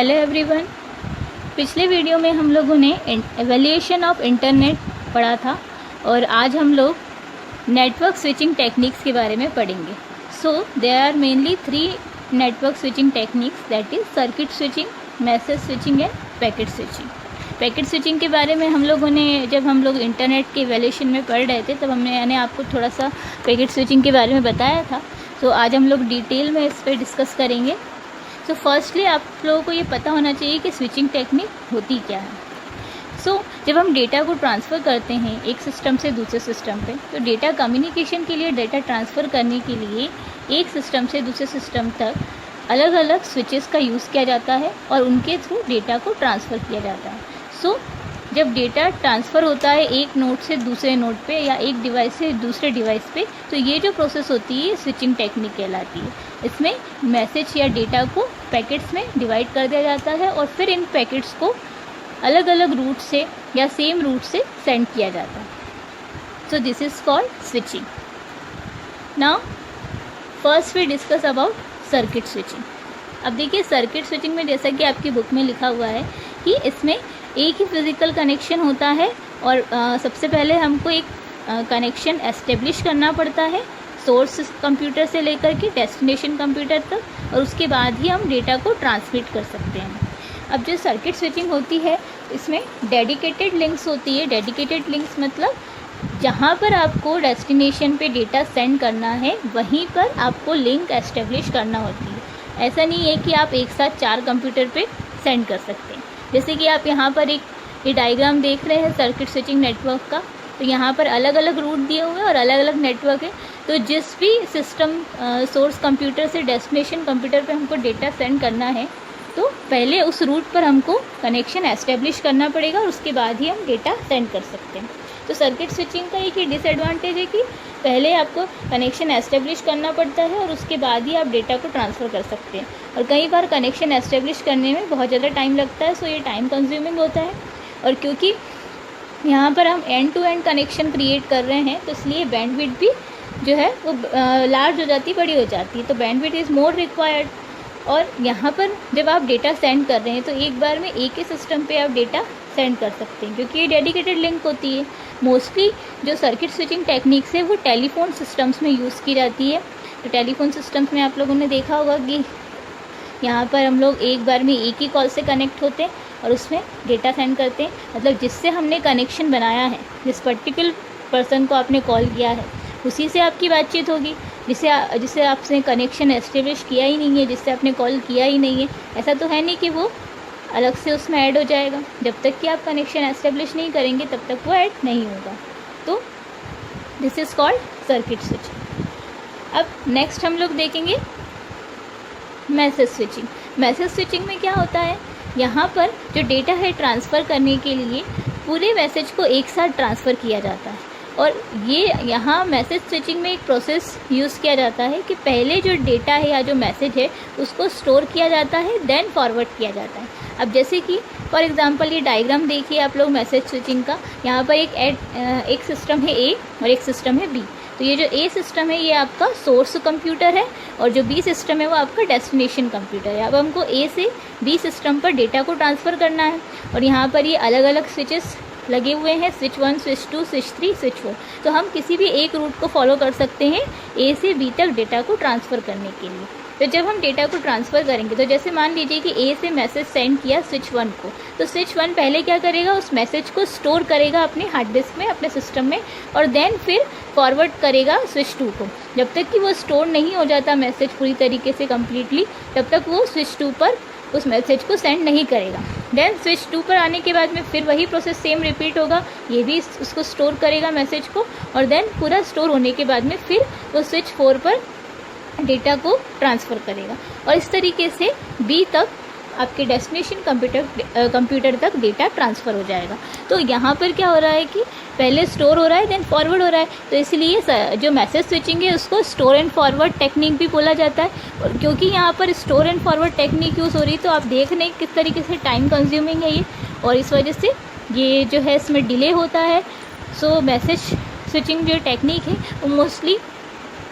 Hello everyone. पिछले video में हम लोगों ने एवैल्यूएशन ऑफ इंटरनेट पढ़ा था और आज हम लोग नेटवर्क स्विचिंग टेक्निक्स के बारे में पढ़ेंगे। So there are mainly 3 network switching techniques, that is circuit switching, message switching and packet switching. Packet switching के बारे में हम लोगों ने जब हम लोग इंटरनेट के एवैल्यूएशन में पढ़ रहे थे तब मैंने आपको थोड़ा सा पैकेट स्विचिंग के बारे में बताया था। तो आज हम लोग डिटेल में इस पर डिस्कस करेंगे। सो फर्स्टली आप लोगों को ये पता होना चाहिए कि स्विचिंग टेक्निक होती क्या है। जब हम डेटा को ट्रांसफ़र करते हैं एक सिस्टम से दूसरे सिस्टम पे, तो डेटा कम्युनिकेशन के लिए, डेटा ट्रांसफ़र करने के लिए एक सिस्टम से दूसरे सिस्टम तक अलग अलग स्विचेस का यूज़ किया जाता है और उनके थ्रू डेटा को ट्रांसफ़र किया जाता है। जब डेटा ट्रांसफ़र होता है एक नोड से दूसरे नोड पे या एक डिवाइस से दूसरे डिवाइस पे, तो ये जो प्रोसेस होती है स्विचिंग टेक्निक कहलाती है। इसमें मैसेज या डेटा को पैकेट्स में डिवाइड कर दिया जाता है और फिर इन पैकेट्स को अलग अलग रूट से या सेम रूट से सेंड किया जाता है। So this is called switching. Now first we discuss about circuit switching. अब देखिए सर्किट स्विचिंग में जैसा कि आपकी बुक में लिखा हुआ है कि इसमें एक ही फिज़िकल कनेक्शन होता है और सबसे पहले हमको एक कनेक्शन एस्टेब्लिश करना पड़ता है सोर्स कंप्यूटर से लेकर के डेस्टिनेशन कंप्यूटर तक, और उसके बाद ही हम डेटा को ट्रांसमिट कर सकते हैं। अब जो सर्किट स्विचिंग होती है इसमें डेडिकेटेड लिंक्स होती है। डेडिकेटेड लिंक्स मतलब जहाँ पर आपको डेस्टिनेशन पे डेटा सेंड करना है वहीं पर आपको लिंक एस्टेब्लिश करना होती है। ऐसा नहीं है कि आप एक साथ 4 कंप्यूटर पे सेंड कर सकते हैं। जैसे कि आप यहाँ पर ये डायग्राम देख रहे हैं सर्किट स्विचिंग नेटवर्क का, तो यहाँ पर अलग अलग रूट दिए हुए हैं और अलग अलग नेटवर्क है। तो जिस भी सिस्टम सोर्स कंप्यूटर से डेस्टिनेशन कंप्यूटर पे हमको डेटा सेंड करना है तो पहले उस रूट पर हमको कनेक्शन एस्टेब्लिश करना पड़ेगा और उसके बाद ही हम डेटा सेंड कर सकते हैं। तो सर्किट स्विचिंग का एक ही डिसएडवांटेज है कि पहले आपको कनेक्शन एस्टेब्लिश करना पड़ता है और उसके बाद ही आप डेटा को ट्रांसफ़र कर सकते हैं, और कई बार कनेक्शन एस्टेब्लिश करने में बहुत ज़्यादा टाइम लगता है। सो ये टाइम कंज्यूमिंग होता है, और क्योंकि यहाँ पर हम end to end connection create कर रहे हैं तो इसलिए बैंडविड्थ भी जो है वो लार्ज हो जाती है, बड़ी हो जाती है। तो बैंडविड्थ इज़ मोर रिक्वायर्ड। और यहाँ पर जब आप डेटा सेंड कर रहे हैं तो एक बार में एक ही सिस्टम पे आप डेटा सेंड कर सकते हैं क्योंकि ये डेडिकेटेड लिंक होती है। मोस्टली जो सर्किट स्विचिंग टेक्निक्स है वो टेलीफोन सिस्टम्स में यूज़ की जाती है। तो टेलीफोन सिस्टम्स में आप लोगों ने देखा होगा कि यहाँ पर हम लोग एक बार में एक ही कॉल से कनेक्ट होते हैं और उसमें डेटा सेंड करते हैं। मतलब जिससे हमने कनेक्शन बनाया है, जिस पर्टिकुलर पर्सन को आपने कॉल किया है उसी से आपकी बातचीत होगी। जिससे आपसे कनेक्शन एस्टेब्लिश किया ही नहीं है, जिससे आपने कॉल किया ही नहीं है, ऐसा तो है नहीं कि वो अलग से उसमें ऐड हो जाएगा। जब तक कि आप कनेक्शन एस्टेब्लिश नहीं करेंगे तब तक वो ऐड नहीं होगा। तो this is called circuit switching. अब नेक्स्ट हम लोग देखेंगे मैसेज स्विचिंग। मैसेज स्विचिंग में क्या होता है, यहाँ पर जो डेटा है ट्रांसफ़र करने के लिए पूरे मैसेज को एक साथ ट्रांसफ़र किया जाता है। और ये यहाँ मैसेज स्विचिंग में एक प्रोसेस यूज़ किया जाता है कि पहले जो डेटा है या जो मैसेज है उसको स्टोर किया जाता है, देन फॉरवर्ड किया जाता है। अब जैसे कि फॉर एग्जांपल ये डायग्राम देखिए आप लोग मैसेज स्विचिंग का। यहाँ पर एक सिस्टम है ए और एक सिस्टम है बी। तो ये जो ए सिस्टम है ये आपका सोर्स कंप्यूटर है और जो बी सिस्टम है वो आपका डेस्टिनेशन कंप्यूटर है। अब हमको ए से बी सिस्टम पर डेटा को ट्रांसफ़र करना है और यहाँ पर ये अलग अलग स्विचेस लगे हुए हैं, स्विच 1, स्विच 2, स्विच 3, स्विच 4। तो हम किसी भी एक रूट को फॉलो कर सकते हैं ए से बी तक डेटा को ट्रांसफ़र करने के लिए। तो जब हम डेटा को ट्रांसफ़र करेंगे तो जैसे मान लीजिए कि ए से मैसेज सेंड किया स्विच 1 को, तो स्विच 1 पहले क्या करेगा, उस मैसेज को स्टोर करेगा अपने हार्ड डिस्क में, अपने सिस्टम में, और देन फिर फॉरवर्ड करेगा स्विच 2 को। जब तक कि वो स्टोर नहीं हो जाता मैसेज पूरी तरीके से कम्प्लीटली, तब तक वो स्विच 2 पर उस मैसेज को सेंड नहीं करेगा। देन स्विच 2 पर आने के बाद में फिर वही प्रोसेस सेम रिपीट होगा, ये भी उसको स्टोर करेगा मैसेज को, और देन पूरा स्टोर होने के बाद में फिर वो स्विच 4 पर डेटा को ट्रांसफ़र करेगा। और इस तरीके से बी तक आपके डेस्टिनेशन कंप्यूटर तक डेटा ट्रांसफ़र हो जाएगा। तो यहाँ पर क्या हो रहा है कि पहले स्टोर हो रहा है देन फॉरवर्ड हो रहा है। तो इसलिए जो मैसेज स्विचिंग है उसको स्टोर एंड फॉरवर्ड टेक्निक भी बोला जाता है। और क्योंकि यहाँ पर store and forward technique use हो रही है तो आप देख रहे हैं किस तरीके से टाइम कंज्यूमिंग है ये, और इस वजह से ये जो है इसमें डिले होता है। सो मैसेज स्विचिंग जो टेक्निक है वो मोस्टली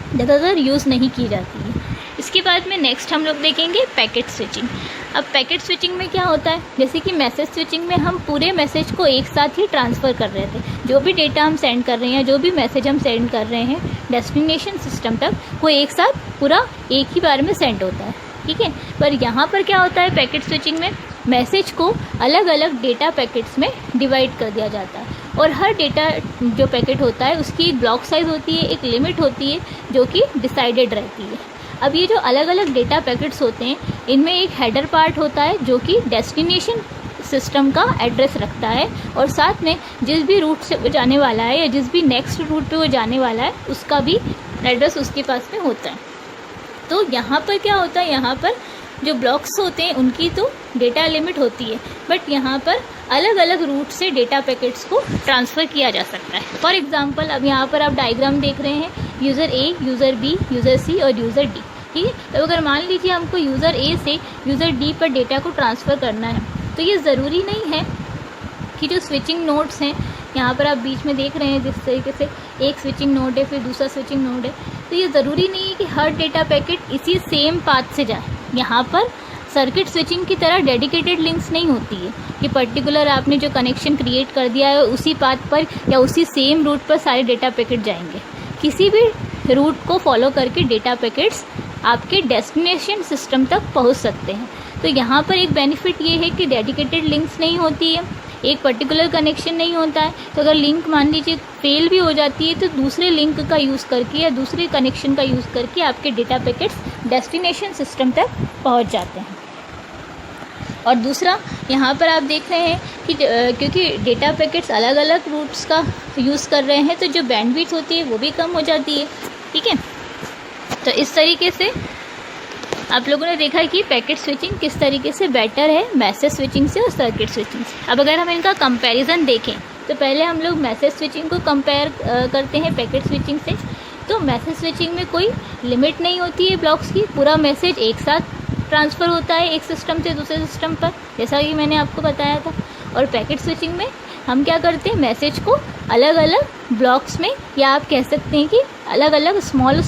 ज़्यादातर यूज़ नहीं की जाती है। इसके बाद में नेक्स्ट हम लोग देखेंगे पैकेट स्विचिंग। अब पैकेट स्विचिंग में क्या होता है, जैसे कि मैसेज स्विचिंग में हम पूरे मैसेज को एक साथ ही ट्रांसफ़र कर रहे थे, जो भी डेटा हम सेंड कर रहे हैं, जो भी मैसेज हम सेंड कर रहे हैं डेस्टिनेशन सिस्टम तक, वो एक साथ पूरा एक ही बार में सेंड होता है, ठीक है। पर यहाँ पर क्या होता है, पैकेट स्विचिंग में मैसेज को अलग अलग डेटा पैकेट्स में डिवाइड कर दिया जाता है, और हर डेटा जो पैकेट होता है उसकी एक ब्लॉक साइज़ होती है, एक लिमिट होती है जो कि डिसाइडेड रहती है। अब ये जो अलग अलग डेटा पैकेट्स होते हैं, इनमें एक हेडर पार्ट होता है जो कि डेस्टिनेशन सिस्टम का एड्रेस रखता है, और साथ में जिस भी रूट से वो जाने वाला है या जिस भी नेक्स्ट रूट पे वो जाने वाला है उसका भी एड्रेस उसके पास में होता है। तो यहाँ पर क्या होता है, यहाँ पर जो ब्लॉक्स होते हैं उनकी तो डेटा लिमिट होती है, बट यहाँ पर अलग अलग रूट से डेटा पैकेट्स को ट्रांसफ़र किया जा सकता है। फॉर एग्जांपल अब यहाँ पर आप डायग्राम देख रहे हैं, user A, user B, user C और यूज़र डी, ठीक है। तो अगर मान लीजिए हमको यूज़र ए से यूज़र डी पर डेटा को ट्रांसफ़र करना है, तो ये ज़रूरी नहीं है कि जो स्विचिंग नोड्स हैं, यहाँ पर आप बीच में देख रहे हैं जिस तरीके से एक स्विचिंग नोड है, फिर दूसरा स्विचिंग नोड है, तो ये ज़रूरी नहीं है कि हर डेटा पैकेट इसी सेम पाथ से जाए। यहाँ पर सर्किट स्विचिंग की तरह डेडिकेटेड लिंक्स नहीं होती है कि पर्टिकुलर आपने जो कनेक्शन क्रिएट कर दिया है उसी पाथ पर या उसी सेम रूट पर सारे डेटा पैकेट जाएंगे। किसी भी रूट को फॉलो करके डेटा पैकेट्स आपके डेस्टिनेशन सिस्टम तक पहुंच सकते हैं। तो यहाँ पर एक बेनिफिट ये है कि डेडिकेटेड लिंक्स नहीं होती है, एक पर्टिकुलर कनेक्शन नहीं होता है। तो अगर लिंक मान लीजिए फेल भी हो जाती है तो दूसरे लिंक का यूज़ करके या दूसरे कनेक्शन का यूज़ करके आपके डेटा पैकेट्स डेस्टिनेशन सिस्टम तक पहुंच जाते हैं। और दूसरा यहाँ पर आप देख रहे हैं कि क्योंकि डेटा पैकेट्स अलग अलग रूट्स का यूज़ कर रहे हैं, तो जो बैंडविड्थ होती है वो भी कम हो जाती है, ठीक है। तो इस तरीके से आप लोगों ने देखा कि पैकेट स्विचिंग किस तरीके से बेटर है मैसेज स्विचिंग से और सर्किट स्विचिंग से। अब अगर हम इनका कंपैरिजन देखें तो पहले हम लोग मैसेज स्विचिंग को कंपेयर करते हैं पैकेट स्विचिंग से। तो मैसेज स्विचिंग में कोई लिमिट नहीं होती है ब्लॉक्स की, पूरा मैसेज एक साथ ट्रांसफ़र होता है एक सिस्टम से दूसरे सिस्टम पर, जैसा कि मैंने आपको बताया था। और पैकेट स्विचिंग में हम क्या करते हैं, मैसेज को अलग अलग ब्लॉक्स में या आप कह सकते हैं कि अलग अलग स्मॉल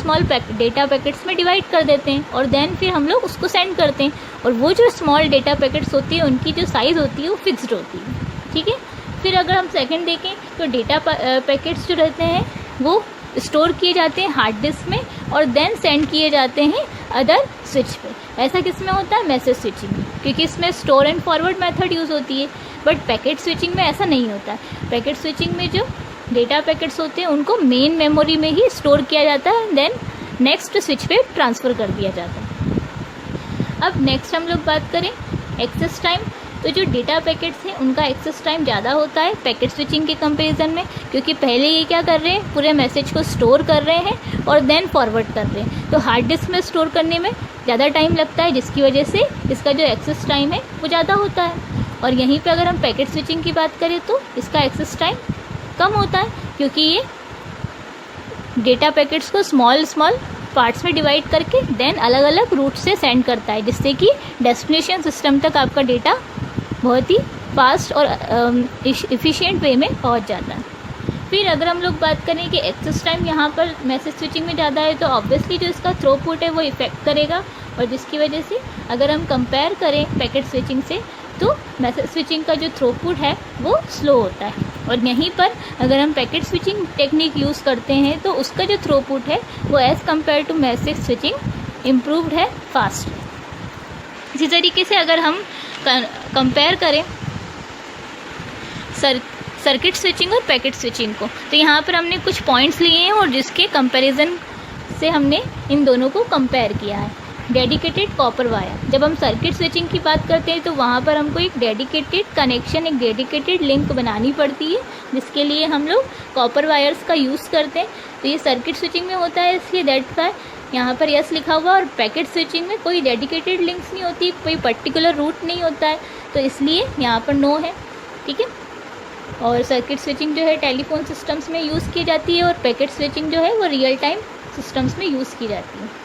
डेटा पैकेट्स में डिवाइड कर देते हैं, और देन फिर हम लोग उसको सेंड करते हैं। और वो जो स्मॉल डेटा पैकेट्स होती है उनकी जो साइज़ होती है वो फिक्स्ड होती है, ठीक है। फिर अगर हम सेकंड देखें तो डेटा पैकेट्स जो रहते हैं वो स्टोर किए जाते हैं हार्ड डिस्क में और देन सेंड किए जाते हैं अदर स्विच पे। ऐसा किस में होता है, मैसेज स्विचिंग में, क्योंकि इसमें store and forward method use होती है। बट पैकेट स्विचिंग में ऐसा नहीं होता है। पैकेट स्विचिंग में जो डेटा पैकेट्स होते हैं उनको मेन मेमोरी में ही स्टोर किया जाता है, देन नेक्स्ट स्विच पे ट्रांसफ़र कर दिया जाता है। अब नेक्स्ट हम लोग बात करें एक्सेस टाइम। तो जो डेटा पैकेट्स हैं उनका एक्सेस टाइम ज़्यादा होता है पैकेट स्विचिंग के कंपैरिजन में, क्योंकि पहले ये क्या कर रहे हैं, पूरे मैसेज को स्टोर कर रहे हैं और देन फॉरवर्ड कर रहे हैं। तो हार्ड डिस्क में स्टोर करने में ज़्यादा टाइम लगता है, जिसकी वजह से इसका जो एक्सेस टाइम है वो ज़्यादा होता है। और यहीं पे अगर हम पैकेट स्विचिंग की बात करें तो इसका एक्सेस टाइम कम होता है, क्योंकि ये डेटा पैकेट्स को स्मॉल पार्ट्स में डिवाइड करके देन अलग अलग रूट से सेंड करता है, जिससे कि डेस्टिनेशन सिस्टम तक आपका डेटा बहुत ही फास्ट और एफिशिएंट वे में पहुंच जाता है। फिर अगर हम लोग बात करें कि एक्सेस टाइम यहाँ पर मैसेज स्विचिंग में ज़्यादा है, तो ऑब्वियसली जो इसका थ्रूपुट है वो इफेक्ट करेगा, और जिसकी वजह से अगर हम कंपेयर करें पैकेट स्विचिंग से तो मैसेज स्विचिंग का जो थ्रूपुट है वो स्लो होता है। और यहीं पर अगर हम पैकेट स्विचिंग टेक्निक यूज़ करते हैं तो उसका जो थ्रूपुट है वो as compare to message switching improved है, फास्ट। इसी तरीके से अगर हम कंपेयर करें सर्किट स्विचिंग और पैकेट स्विचिंग को, तो यहाँ पर हमने कुछ पॉइंट्स लिए हैं और जिसके कंपैरिजन से हमने इन दोनों को कंपेयर किया है। डेडिकेटेड कॉपर वायर, जब हम सर्किट स्विचिंग की बात करते हैं तो वहाँ पर हमको एक डेडिकेटेड कनेक्शन, एक डेडिकेटेड लिंक बनानी पड़ती है, जिसके लिए हम लोग कॉपर वायर्स का यूज़ करते हैं। तो ये सर्किट स्विचिंग में होता है, इसलिए दैट्स वाई यहाँ पर यस लिखा हुआ। और पैकेट स्विचिंग में कोई डेडिकेटेड लिंक्स नहीं होती, कोई पर्टिकुलर रूट नहीं होता है, तो इसलिए यहाँ पर नो है, ठीक है। और सर्किट स्विचिंग जो है टेलीफोन सिस्टम्स में यूज़ की जाती है और पैकेट स्विचिंग जो है वो रियल टाइम सिस्टम्स में यूज़ की जाती है।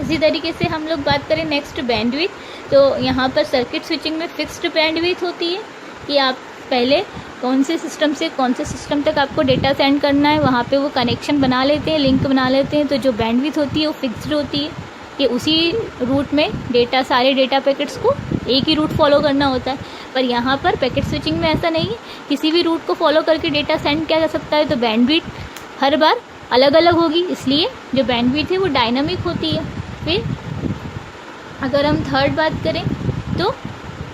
इसी तरीके से हम लोग बात करें नेक्स्ट बैंडविड्थ, तो यहाँ पर सर्किट स्विचिंग में फिक्स्ड बैंडविड्थ होती है कि आप पहले कौन से सिस्टम से कौन से सिस्टम तक आपको डेटा सेंड करना है, वहाँ पे वो कनेक्शन बना लेते हैं, लिंक बना लेते हैं, तो जो बैंडविड्थ होती है वो फिक्स्ड होती है, कि उसी रूट में डेटा, सारे डेटा पैकेट्स को एक ही रूट फॉलो करना होता है। पर यहाँ पर पैकेट स्विचिंग में ऐसा नहीं है, किसी भी रूट को फॉलो करके डेटा सेंड किया जा सकता है। तो बैंडविड्थ हर बार अलग अलग होगी, इसलिए जो बैंडविड्थ है वो डायनामिक होती है। फिर अगर हम थर्ड बात करें तो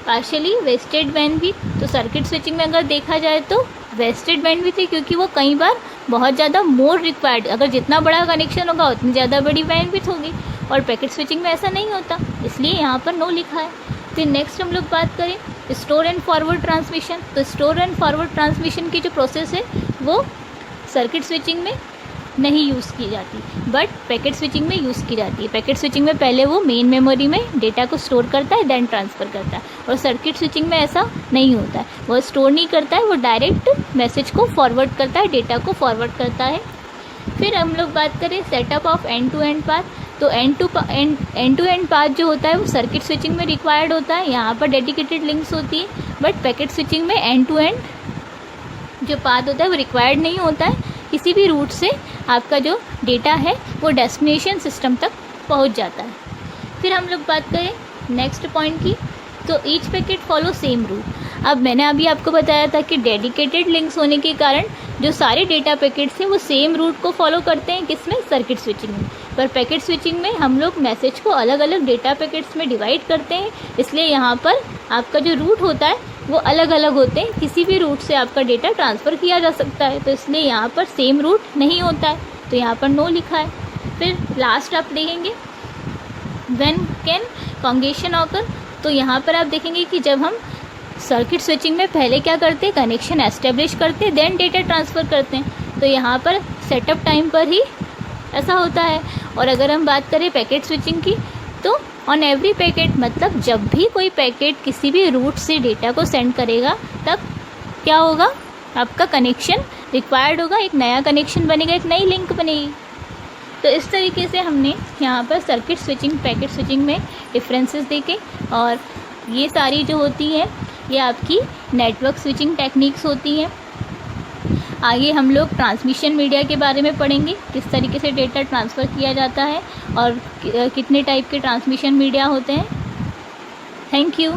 पार्शियली वेस्टेड बैंडविड्थ, तो सर्किट स्विचिंग में अगर देखा जाए तो वेस्टेड बैंडविड्थ है, क्योंकि वो कई बार बहुत ज़्यादा मोर रिक्वायर्ड, अगर जितना बड़ा कनेक्शन होगा उतनी ज़्यादा बड़ी बैंडविड्थ होगी, और पैकेट स्विचिंग में ऐसा नहीं होता, इसलिए यहाँ पर नो लिखा है। फिर नेक्स्ट हम लोग बात करें स्टोर एंड फॉरवर्ड ट्रांसमिशन। तो स्टोर एंड फॉरवर्ड ट्रांसमिशन की जो प्रोसेस है वो सर्किट स्विचिंग में नहीं यूज़ की जाती, बट पैकेट स्विचिंग में यूज़ की जाती है। पैकेट स्विचिंग में पहले वो मेन मेमोरी में डेटा को स्टोर करता है, देन ट्रांसफ़र करता है, और सर्किट स्विचिंग में ऐसा नहीं होता है, वो स्टोर नहीं करता है, वो डायरेक्ट मैसेज को फॉरवर्ड करता है, डेटा को फॉरवर्ड करता है। फिर हम लोग बात करें setup of end to end path. तो एंड टू एंड पाथ जो होता है वो सर्किट स्विचिंग में रिक्वायर्ड होता है, यहाँ पर डेडिकेटेड लिंक्स होती है, बट पैकेट स्विचिंग में एंड टू एंड जो पाथ होता है वो रिक्वायर्ड नहीं होता है। किसी भी रूट से आपका जो डेटा है वो डेस्टिनेशन सिस्टम तक पहुंच जाता है। फिर हम लोग बात करें नेक्स्ट पॉइंट की, तो each packet follow same route. अब मैंने अभी आपको बताया था कि डेडिकेटेड लिंक्स होने के कारण जो सारे डेटा पैकेट्स हैं वो सेम रूट को फॉलो करते हैं, किसमें, सर्किट स्विचिंग में। पर पैकेट स्विचिंग में हम लोग मैसेज को अलग अलग डेटा पैकेट्स में डिवाइड करते हैं, इसलिए यहाँ पर आपका जो रूट होता है वो अलग अलग होते हैं, किसी भी रूट से आपका डेटा ट्रांसफ़र किया जा सकता है, तो इसलिए यहाँ पर सेम रूट नहीं होता है, तो यहाँ पर नो लिखा है। फिर लास्ट आप देखेंगे व्हेन कैन कॉन्गेशन ऑकर। तो यहाँ पर आप देखेंगे कि जब हम सर्किट स्विचिंग में पहले क्या करते हैं, कनेक्शन एस्टेब्लिश करते हैं, देन डेटा ट्रांसफ़र करते हैं, तो यहाँ पर सेटअप टाइम पर ही ऐसा होता है। और अगर हम बात करें पैकेट स्विचिंग की, तो ऑन एवरी पैकेट, मतलब जब भी कोई पैकेट किसी भी रूट से डेटा को सेंड करेगा तब क्या होगा, आपका कनेक्शन रिक्वायर्ड होगा, एक नया कनेक्शन बनेगा, एक नई लिंक बनेगी। तो इस तरीके से हमने यहाँ पर सर्किट स्विचिंग, पैकेट स्विचिंग में डिफरेंसेस देखे, और ये सारी जो होती है ये आपकी नेटवर्क स्विचिंग टेक्निक्स होती हैं। आगे हम लोग ट्रांसमिशन मीडिया के बारे में पढ़ेंगे, किस तरीके से डेटा ट्रांसफ़र किया जाता है और कितने टाइप के ट्रांसमिशन मीडिया होते हैं। Thank you.